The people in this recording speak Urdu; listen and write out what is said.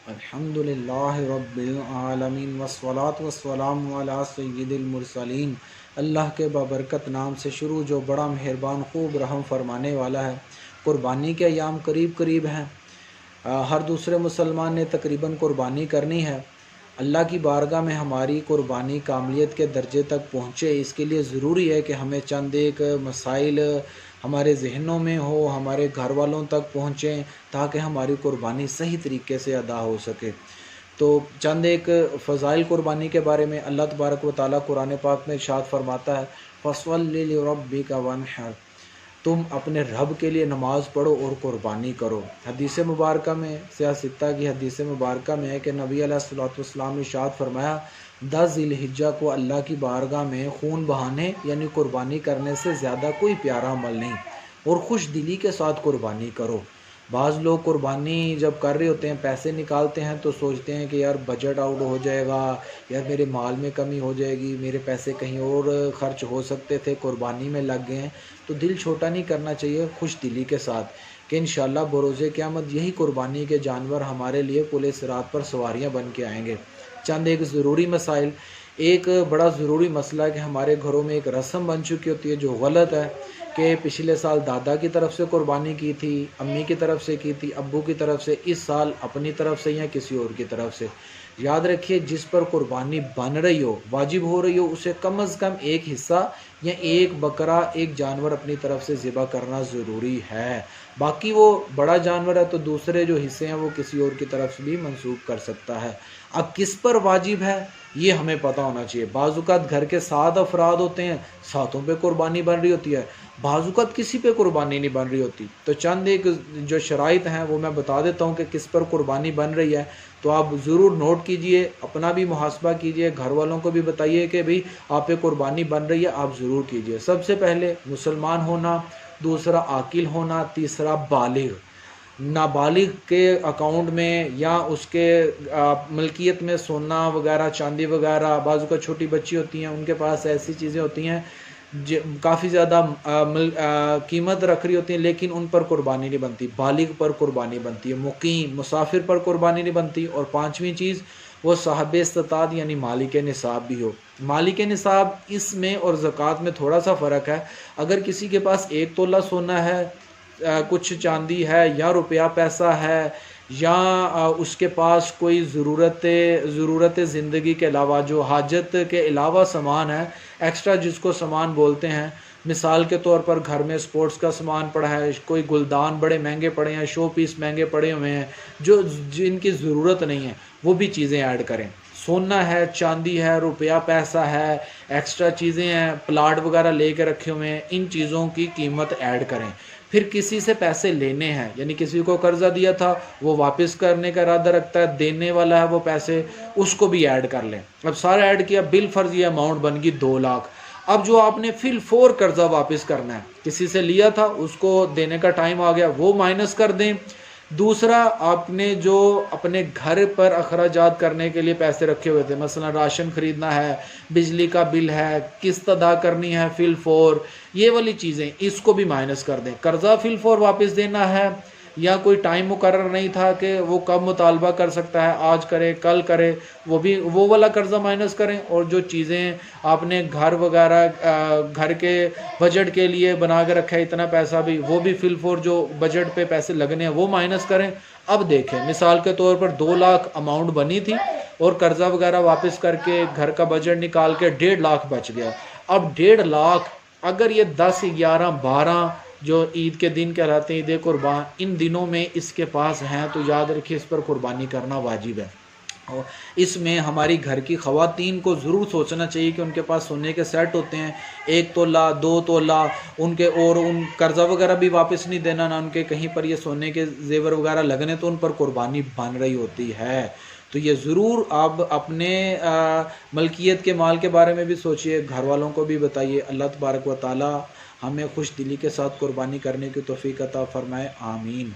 الحمدللہ رب العالمین والصلاة والسلام علی سید المرسلین۔ اللہ کے بابرکت نام سے شروع جو بڑا مہربان خوب رحم فرمانے والا ہے۔ قربانی کے ایام قریب قریب ہیں، ہر دوسرے مسلمان نے تقریباً قربانی کرنی ہے۔ اللہ کی بارگاہ میں ہماری قربانی کاملیت کے درجے تک پہنچے، اس کے لیے ضروری ہے کہ ہمیں چند ایک مسائل ہمارے ذہنوں میں ہو، ہمارے گھر والوں تک پہنچیں، تاکہ ہماری قربانی صحیح طریقے سے ادا ہو سکے۔ تو چند ایک فضائل قربانی کے بارے میں اللہ تبارک و تعالیٰ قرآن پاک میں ارشاد فرماتا ہے، فَصَلِّ لِرَبِّكَ وَانْحَرْ، تم اپنے رب کے لیے نماز پڑھو اور قربانی کرو۔ حدیث مبارکہ میں، سیاہ ستہ کی حدیث مبارکہ میں ہے کہ نبی علیہ الصلوۃ والسلام نے ارشاد فرمایا، 10 ذی الحجہ کو اللہ کی بارگاہ میں خون بہانے یعنی قربانی کرنے سے زیادہ کوئی پیارا عمل نہیں، اور خوش دلی کے ساتھ قربانی کرو۔ بعض لوگ قربانی جب کر رہے ہوتے ہیں، پیسے نکالتے ہیں تو سوچتے ہیں کہ یار بجٹ آؤٹ ہو جائے گا، یار میرے مال میں کمی ہو جائے گی، میرے پیسے کہیں اور خرچ ہو سکتے تھے، قربانی میں لگ گئے ہیں۔ تو دل چھوٹا نہیں کرنا چاہیے، خوش دلی کے ساتھ، کہ انشاءاللہ بروز قیامت یہی قربانی کے جانور ہمارے لیے پل صراط پر سواریاں بن کے آئیں گے۔ چند ایک ضروری مسائل۔ ایک بڑا ضروری مسئلہ ہے کہ ہمارے گھروں میں ایک رسم بن چکی ہوتی ہے جو غلط ہے، کہ پچھلے سال دادا کی طرف سے قربانی کی تھی، امی کی طرف سے کی تھی، ابو کی طرف سے، اس سال اپنی طرف سے یا کسی اور کی طرف سے۔ یاد رکھیے، جس پر قربانی بن رہی ہو، واجب ہو رہی ہو، اسے کم از کم ایک حصہ یا ایک بکرا، ایک جانور اپنی طرف سے ذبح کرنا ضروری ہے۔ باقی وہ بڑا جانور ہے تو دوسرے جو حصے ہیں وہ کسی اور کی طرف سے بھی منسوخ کر سکتا ہے۔ اب کس پر واجب ہے یہ ہمیں پتہ ہونا چاہیے۔ بعض اوقات گھر کے 7 افراد ہوتے ہیں، 7 پہ قربانی بن رہی ہوتی ہے، بعض اوقات کسی پہ قربانی نہیں بن رہی ہوتی۔ تو چند ایک جو شرائط ہیں وہ میں بتا دیتا ہوں کہ کس پر قربانی بن رہی ہے، تو آپ ضرور نوٹ کیجئے، اپنا بھی محاسبہ کیجئے، گھر والوں کو بھی بتائیے کہ بھئی آپ پہ قربانی بن رہی ہے، آپ ضرور کیجئے۔ سب سے پہلے مسلمان ہونا، دوسرا عاقل ہونا، تیسرا بالغ۔ نابالغ کے اکاؤنٹ میں یا اس کے ملکیت میں سونا وغیرہ، چاندی وغیرہ، بعض کا چھوٹی بچی ہوتی ہیں، ان کے پاس ایسی چیزیں ہوتی ہیں کافی زیادہ قیمت رکھ رہی ہوتی ہیں، لیکن ان پر قربانی نہیں بنتی۔ بالغ پر قربانی بنتی ہے، مقیم مسافر پر قربانی نہیں بنتی۔ اور 5ویں چیز، وہ صاحب استطاعت یعنی مالک نصاب بھی ہو۔ مالک نصاب اس میں اور زکوٰۃ میں تھوڑا سا فرق ہے۔ اگر کسی کے پاس 1 تولہ سونا ہے، کچھ چاندی ہے، یا روپیہ پیسہ ہے، یا اس کے پاس کوئی ضرورت زندگی کے علاوہ، جو حاجت کے علاوہ سامان ہے، ایکسٹرا جس کو سامان بولتے ہیں، مثال کے طور پر گھر میں سپورٹس کا سامان پڑا ہے، کوئی گلدان بڑے مہنگے پڑے ہیں، شو پیس مہنگے پڑے ہوئے ہیں، جن کی ضرورت نہیں ہے، وہ بھی چیزیں ایڈ کریں۔ سونا ہے، چاندی ہے، روپیہ پیسہ ہے، ایکسٹرا چیزیں ہیں، پلاٹ وغیرہ لے کے رکھے ہوئے ہیں، ان چیزوں کی قیمت ایڈ کریں۔ پھر کسی سے پیسے لینے ہیں، یعنی کسی کو قرضہ دیا تھا، وہ واپس کرنے کا ارادہ رکھتا ہے، دینے والا ہے وہ پیسے، اس کو بھی ایڈ کر لیں۔ اب سارا ایڈ کیا، بالفرض یہ اماؤنٹ بن گئی 2 لاکھ۔ اب جو آپ نے فی الفور قرضہ واپس کرنا ہے، کسی سے لیا تھا، اس کو دینے کا ٹائم آ گیا، وہ مائنس کر دیں۔ دوسرا، آپ نے جو اپنے گھر پر اخراجات کرنے کے لیے پیسے رکھے ہوئے تھے، مثلا راشن خریدنا ہے، بجلی کا بل ہے، قسط ادا کرنی ہے فی الفور، یہ والی چیزیں، اس کو بھی مائنس کر دیں۔ قرضہ فی الفور واپس دینا ہے، یا کوئی ٹائم مقرر نہیں تھا کہ وہ کب مطالبہ کر سکتا ہے، آج کرے کل کرے، وہ والا قرضہ مائنس کریں۔ اور جو چیزیں آپ نے گھر وغیرہ، گھر کے بجٹ کے لیے بنا کے رکھا ہے اتنا پیسہ بھی، وہ بھی فی الفور جو بجٹ پہ پیسے لگنے ہیں وہ مائنس کریں۔ اب دیکھیں، مثال کے طور پر 2 لاکھ اماؤنٹ بنی تھی، اور قرضہ وغیرہ واپس کر کے گھر کا بجٹ نکال کے 1.5 لاکھ بچ گیا۔ اب 1.5 لاکھ اگر یہ 10، 11، 12 جو عید کے دن کہلاتے ہیں، عید قربان، ان دنوں میں اس کے پاس ہیں، تو یاد رکھیے اس پر قربانی کرنا واجب ہے۔ اور اس میں ہماری گھر کی خواتین کو ضرور سوچنا چاہیے کہ ان کے پاس سونے کے سیٹ ہوتے ہیں، 1 تولہ، 2 تولہ، ان کے، اور ان قرضہ وغیرہ بھی واپس نہیں دینا، نہ ان کے کہیں پر یہ سونے کے زیور وغیرہ لگنے، تو ان پر قربانی بن رہی ہوتی ہے۔ تو یہ ضرور آپ اپنے ملکیت کے مال کے بارے میں بھی سوچئے، گھر والوں کو بھی بتائیے۔ اللہ تبارک و تعالی ہمیں خوش دلی کے ساتھ قربانی کرنے کی توفیق عطا فرمائے، آمین۔